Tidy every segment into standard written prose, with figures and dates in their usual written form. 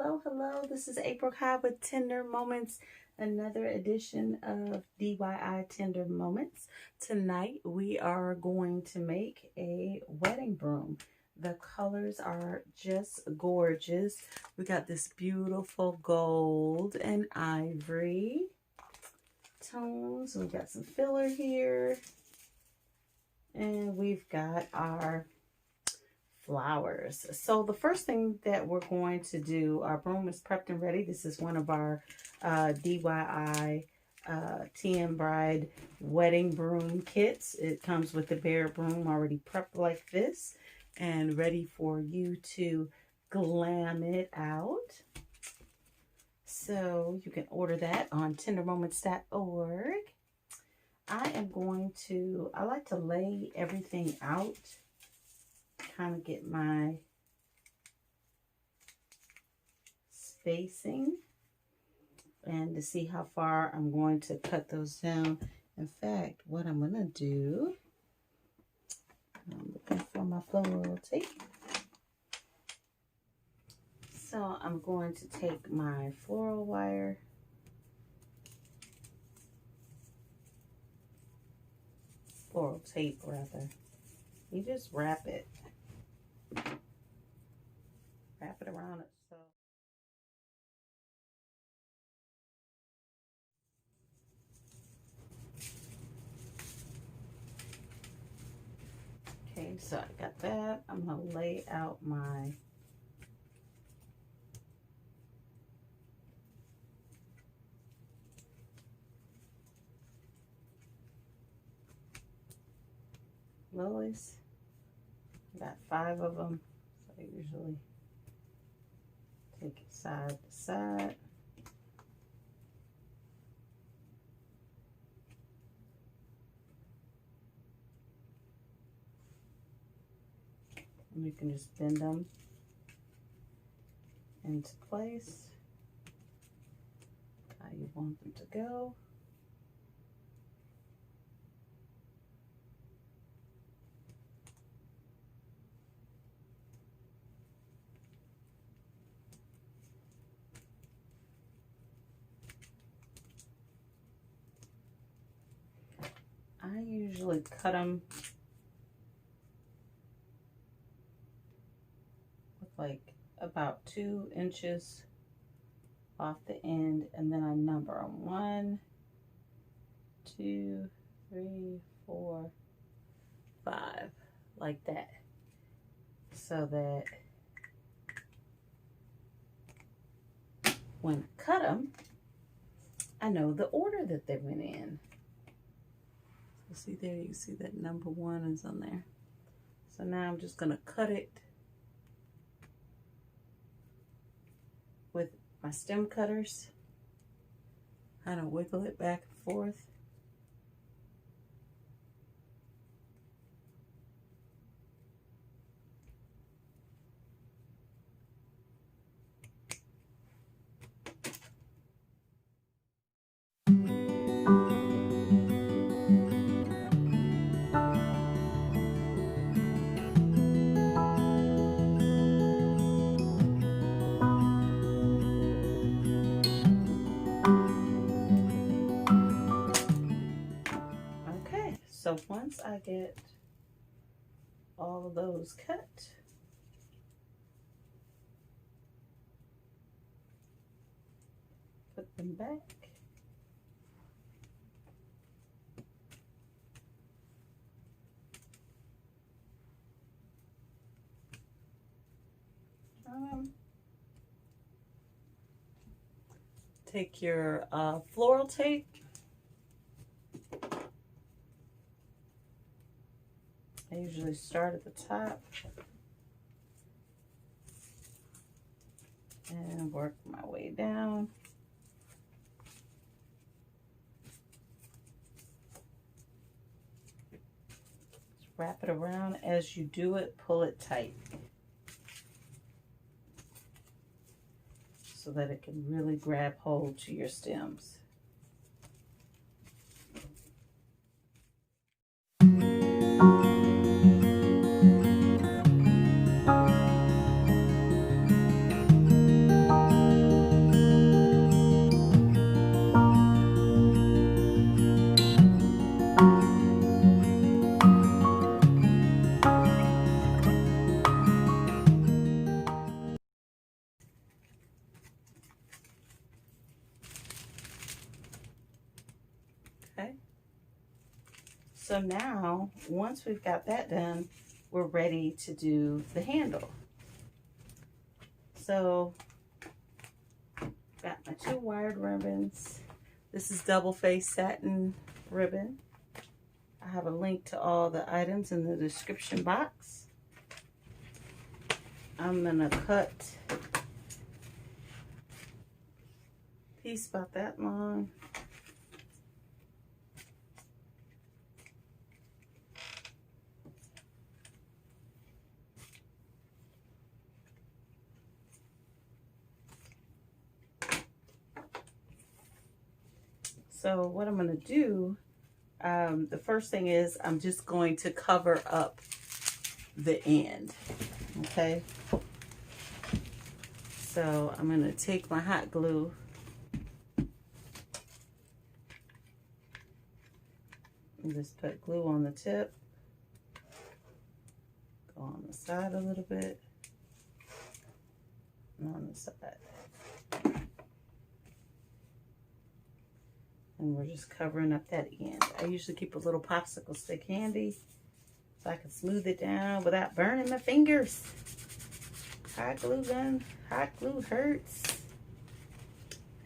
Hello. This is April Cobb with Tender Moments, another edition of DIY Tender Moments. Tonight we are going to make a wedding broom. The colors are just gorgeous. We got this beautiful gold and ivory tones. We got some filler here. And we've got our flowers. So the first thing that we're going to do, our broom is prepped and ready. This is one of our DIY TMBride Wedding Broom Kits. It comes with the bare broom already prepped like this and ready for you to glam it out. So you can order that on tendermoments.org. I like to lay everything out, kind of get my spacing and to see how far I'm going to cut those down. In fact, what I'm going to do, I'm looking for my floral tape. So I'm going to take my floral wire, floral tape rather. You just wrap it around it. So okay, so I got that. I'm gonna lay out my lilies. I got 5 of them, so I usually take it side to side. And you can just bend them into place how you want them to go. I usually cut them with like about 2 inches off the end, and then I number them 1, 2, 3, 4, 5, like that, so that when I cut them, I know the order that they went in. See there, you can see that number 1 is on there. So now I'm just gonna cut it with my stem cutters. Kind of wiggle it back and forth. So once I get all of those cut, put them back. Take your floral tape. I usually start at the top and work my way down. Just wrap it around. As you do it, pull it tight so that it can really grab hold to your stems. So now, once we've got that done, we're ready to do the handle. So, got my 2 wired ribbons. This is double face satin ribbon. I have a link to all the items in the description box. I'm gonna cut a piece about that long. So what I'm going to do, the first thing is I'm just going to cover up the end, okay? So I'm going to take my hot glue and just put glue on the tip, go on the side a little bit, and on the side. And we're just covering up that end. I usually keep a little popsicle stick handy so I can smooth it down without burning my fingers. Hot glue gun, hot glue hurts.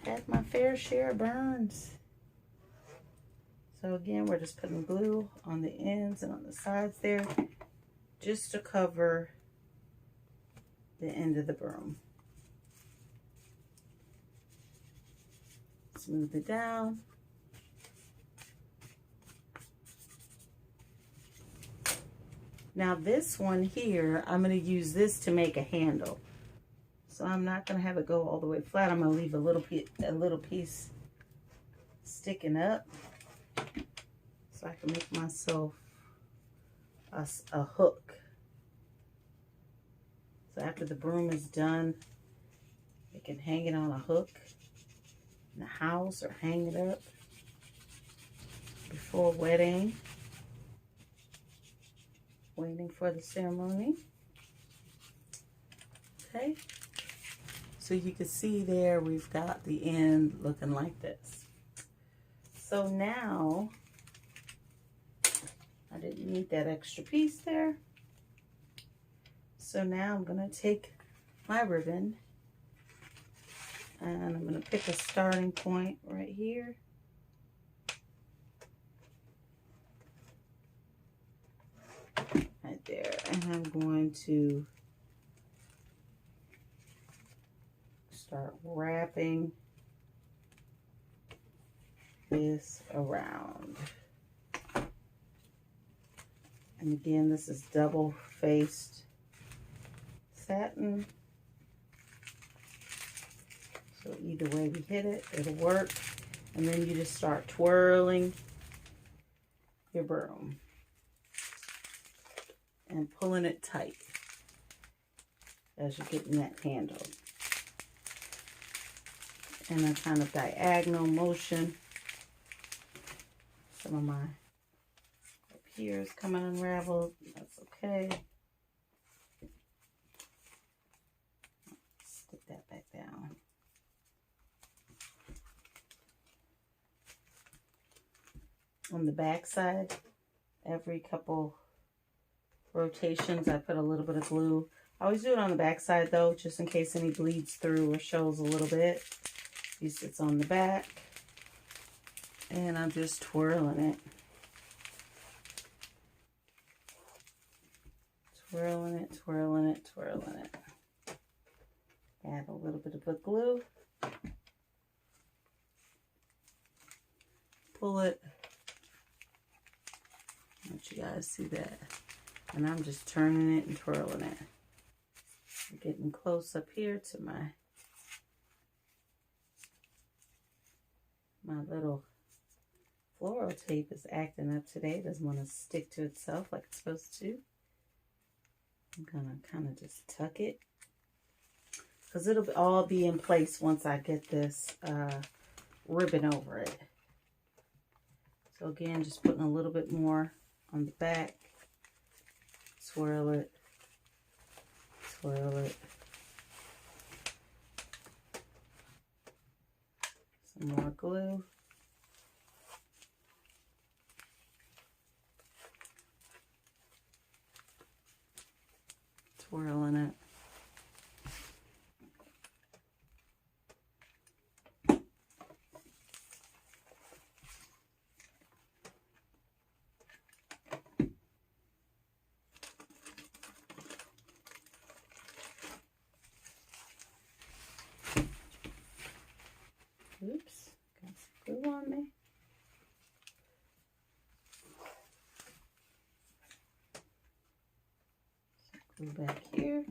Had my fair share of burns. So again, we're just putting glue on the ends and on the sides there just to cover the end of the broom. Smooth it down. Now this one here, I'm going to use this to make a handle. So I'm not going to have it go all the way flat. I'm going to leave a little piece sticking up so I can make myself a hook. So after the broom is done, I can hang it on a hook in the house or hang it up before a wedding. Waiting for the ceremony. Okay, so you can see there we've got the end looking like this. So now, I didn't need that extra piece there. So now I'm going to take my ribbon and I'm going to pick a starting point right here. Right there, and I'm going to start wrapping this around. And again, this is double-faced satin. So either way we hit it, it'll work. And then you just start twirling your broom and pulling it tight as you're getting that handle. In a kind of diagonal motion. Some of my up here is coming unraveled. That's okay. Stick that back down. On the back side, every couple rotations, I put a little bit of glue. I always do it on the back side though, just in case any bleeds through or shows a little bit. This sits on the back, and I'm just twirling it. Twirling it, twirling it, twirling it. Add a little bit of the glue. Pull it. I want you guys to see that. And I'm just turning it and twirling it. I'm getting close up here to my little floral tape is acting up today. It doesn't want to stick to itself like it's supposed to. I'm gonna kind of just tuck it because it'll all be in place once I get this ribbon over it. So again, just putting a little bit more on the back. Swirl it, swirl it. Some more glue. twirling it. Oops, got some glue on me. Some glue back here.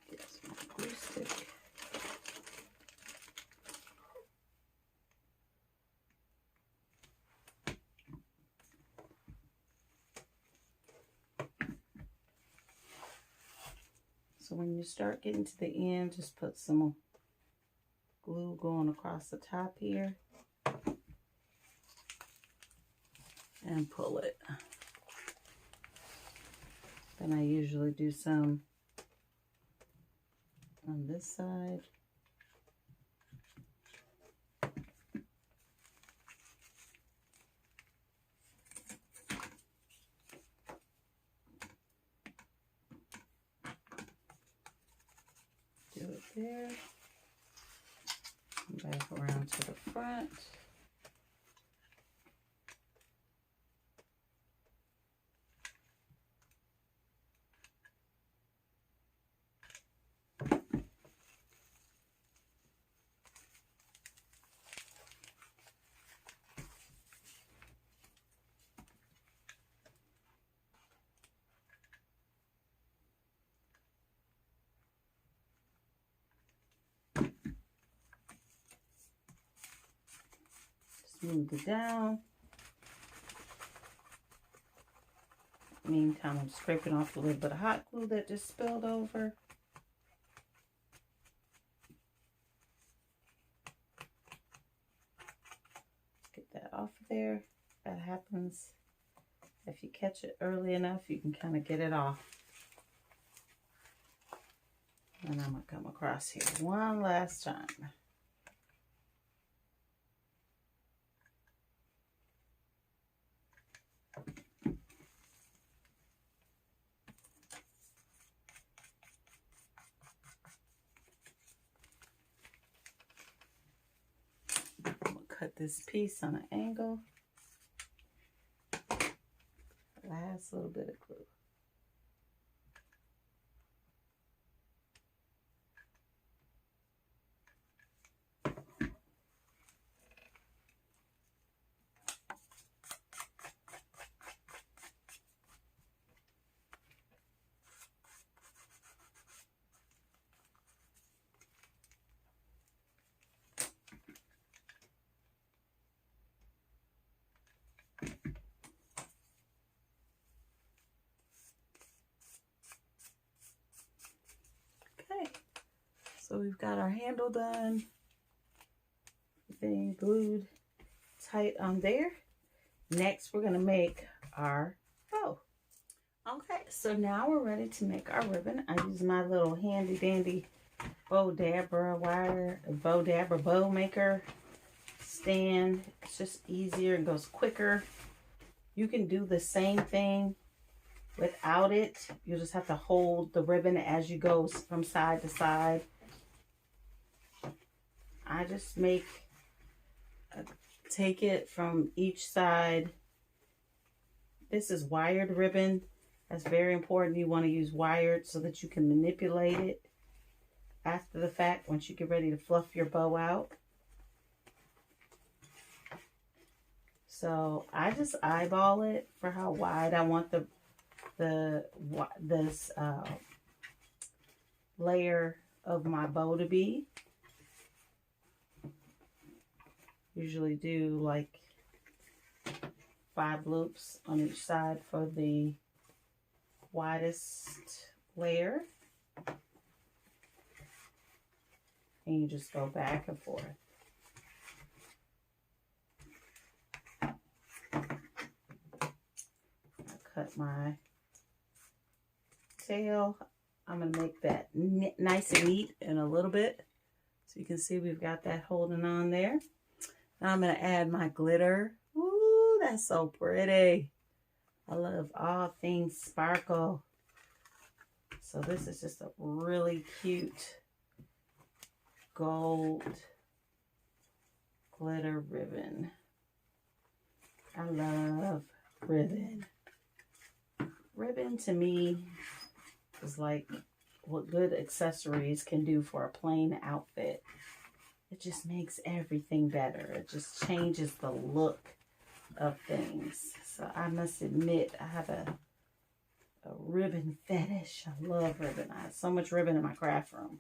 Get some glue stick. So when you start getting to the end, just put some glue going across the top here and pull it. Then I usually do some on this side. Do it there. Back around to the front. Smooth it down. Meantime, I'm scraping off a little bit of hot glue that just spilled over. Get that off of there. That happens. If you catch it early enough, you can kind of get it off. And I'm going to come across here one last time. Cut this piece on an angle. Last little bit of glue. So we've got our handle done, everything glued tight on there. Next, we're gonna make our bow. Okay, so now we're ready to make our ribbon. I use my little handy dandy bow dabber bow maker stand. It's just easier and goes quicker. You can do the same thing without it. You just have to hold the ribbon as you go from side to side. I just take it from each side. This is wired ribbon. That's very important. You want to use wired so that you can manipulate it after the fact once you get ready to fluff your bow out. So I just eyeball it for how wide I want this layer of my bow to be. Usually do like 5 loops on each side for the widest layer. And you just go back and forth. I cut my tail. I'm going to make that nice and neat in a little bit. So you can see we've got that holding on there. Now I'm going to add my glitter. Ooh, that's so pretty. I love all things sparkle. So this is just a really cute gold glitter ribbon. I love ribbon. Ribbon to me is like what good accessories can do for a plain outfit. It just makes everything better. It just changes the look of things. So I must admit, I have a ribbon fetish. I love ribbon. I have so much ribbon in my craft room.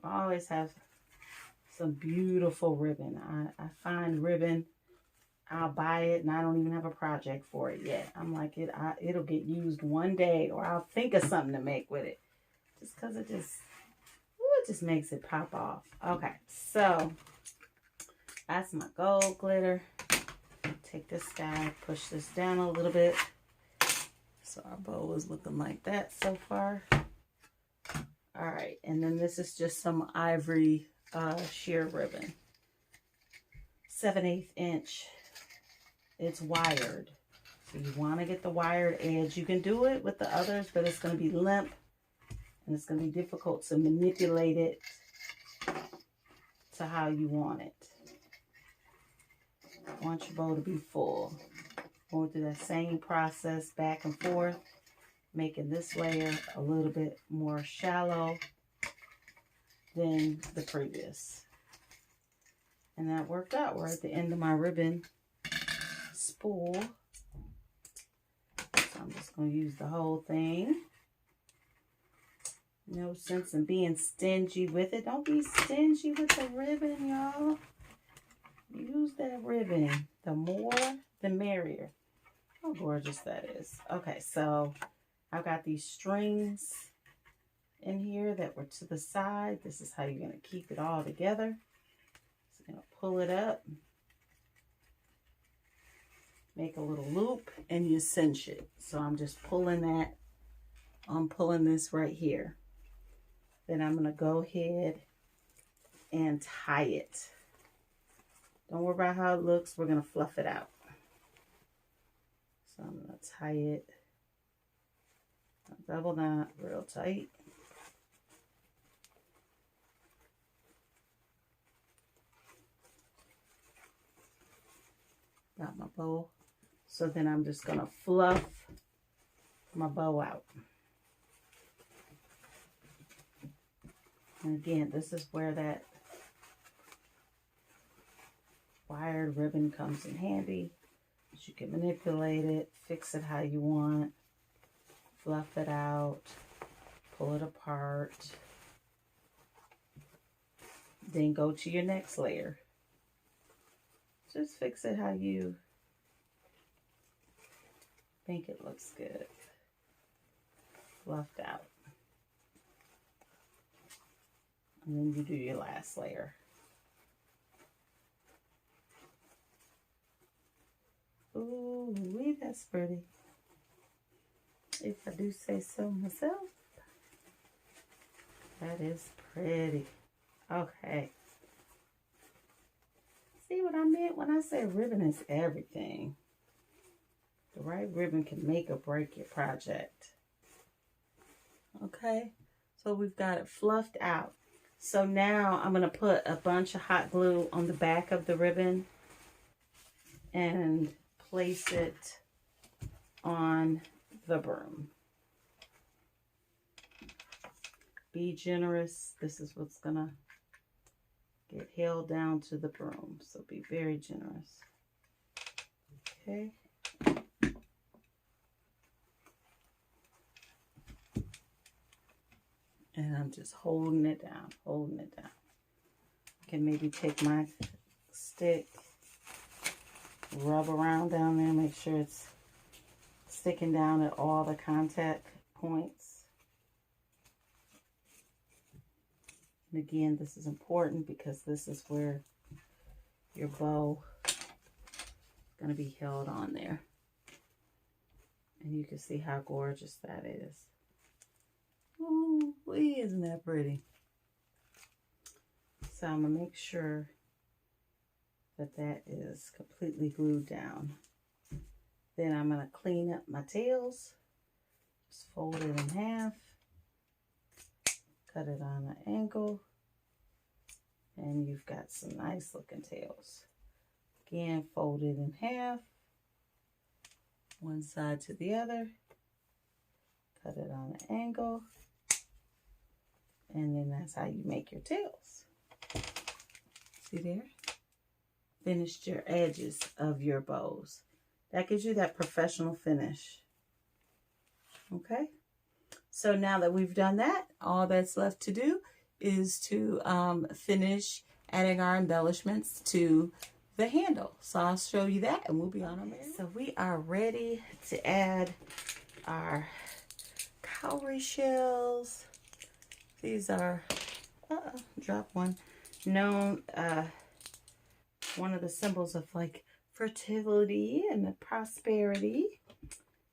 I always have some beautiful ribbon. I find ribbon, I'll buy it, and I don't even have a project for it yet. I'm like, it'll get used one day, or I'll think of something to make with it. Just because it just makes it pop off. Okay, so that's my gold glitter. Take this guy, push this down a little bit. So our bow is looking like that so far. All right, and then this is just some ivory sheer ribbon. 7/8 inch. It's wired. So you want to get the wired edge. You can do it with the others, but it's going to be limp. And it's going to be difficult to manipulate it to how you want it. I want your bow to be full. Going through that same process back and forth, making this layer a little bit more shallow than the previous. And that worked out. We're at the end of my ribbon spool. So I'm just going to use the whole thing. No sense in being stingy with it. Don't be stingy with the ribbon, y'all. Use that ribbon. The more, the merrier. How gorgeous that is. Okay, so I've got these strings in here that were to the side. This is how you're going to keep it all together. So you're going to pull it up. Make a little loop and you cinch it. So I'm just pulling that. I'm pulling this right here. Then I'm going to go ahead and tie it. Don't worry about how it looks. We're going to fluff it out. So I'm going to tie it. Double knot real tight. Got my bow. So then I'm just going to fluff my bow out. And again, this is where that wired ribbon comes in handy. You can manipulate it, fix it how you want, fluff it out, pull it apart, then go to your next layer. Just fix it how you think it looks good. Fluffed out. And then you do your last layer. Ooh, that's pretty. If I do say so myself. That is pretty. Okay. See what I meant when I said ribbon is everything. The right ribbon can make or break your project. Okay. So we've got it fluffed out. So now I'm going to put a bunch of hot glue on the back of the ribbon and place it on the broom. Be generous. This is what's going to get held down to the broom. So be very generous. Okay. And I'm just holding it down, holding it down. I can maybe take my stick, rub around down there, make sure it's sticking down at all the contact points. And again, this is important because this is where your bow is going to be held on there. And you can see how gorgeous that is. Ooh, isn't that pretty? So I'm going to make sure that that is completely glued down. Then I'm going to clean up my tails. Just fold it in half. Cut it on an angle. And you've got some nice looking tails. Again, fold it in half. One side to the other. Cut it on an angle. And then that's how you make your tails. See there? Finished your edges of your bows. That gives you that professional finish. Okay? So now that we've done that, all that's left to do is to finish adding our embellishments to the handle. So I'll show you that and we'll be on our way. So we are ready to add our cowrie shells. These are, drop one, known, one of the symbols of like fertility and prosperity.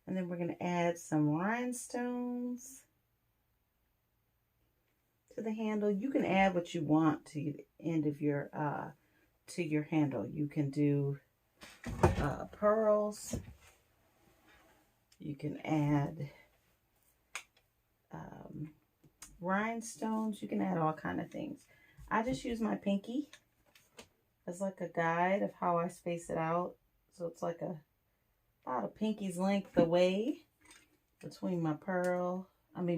And then we're going to add some rhinestones to the handle. You can add what you want to the end of your, to your handle. You can do pearls. You can add rhinestones. You can add all kind of things. I just use my pinky as like a guide of how I space it out. So it's like about a pinky's length away between my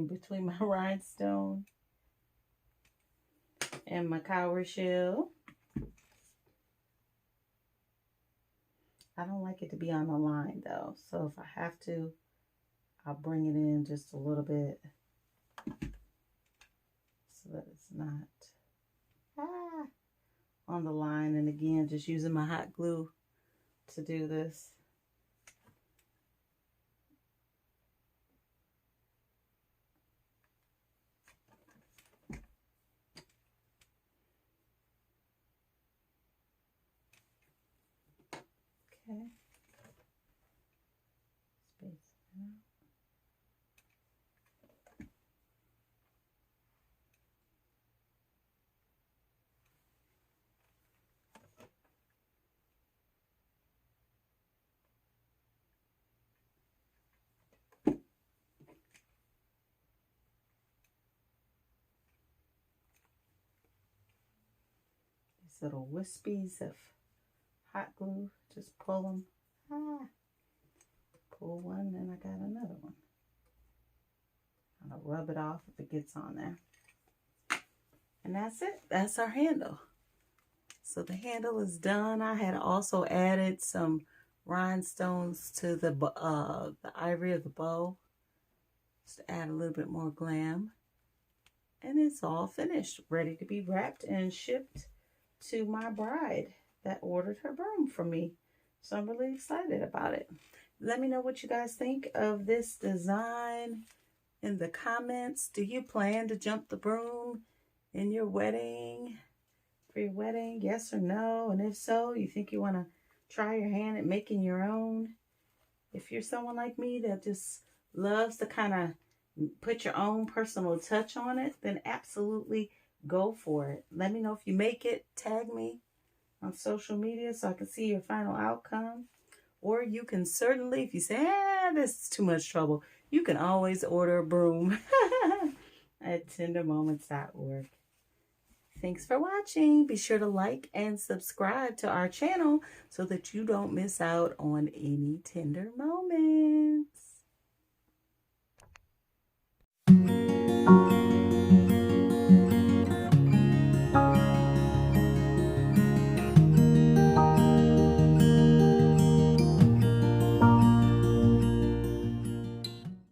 between my rhinestone and my cowrie shell. I don't like it to be on the line though. So if I have to, I'll bring it in just a little bit so that it's not on the line. And again, just using my hot glue to do this. Okay. Space it out. These little wispies of hot glue, just pull them. Pull one, and I got another one. I'll rub it off if it gets on there. And that's it. That's our handle. So the handle is done. I had also added some rhinestones to the ivory of the bow, just to add a little bit more glam. And it's all finished, ready to be wrapped and shipped to my bride that ordered her broom from me. So I'm really excited about it. Let me know what you guys think of this design in the comments. Do you plan to jump the broom in your wedding, for your wedding? Yes or no? And if so, you think you want to try your hand at making your own? If you're someone like me that just loves to kind of put your own personal touch on it, then absolutely go for it. Let me know if you make it. Tag me on social media so I can see your final outcome. Or you can certainly, if you say, this is too much trouble, you can always order a broom at tendermoments.org. Thanks for watching. Be sure to like and subscribe to our channel so that you don't miss out on any tender moments.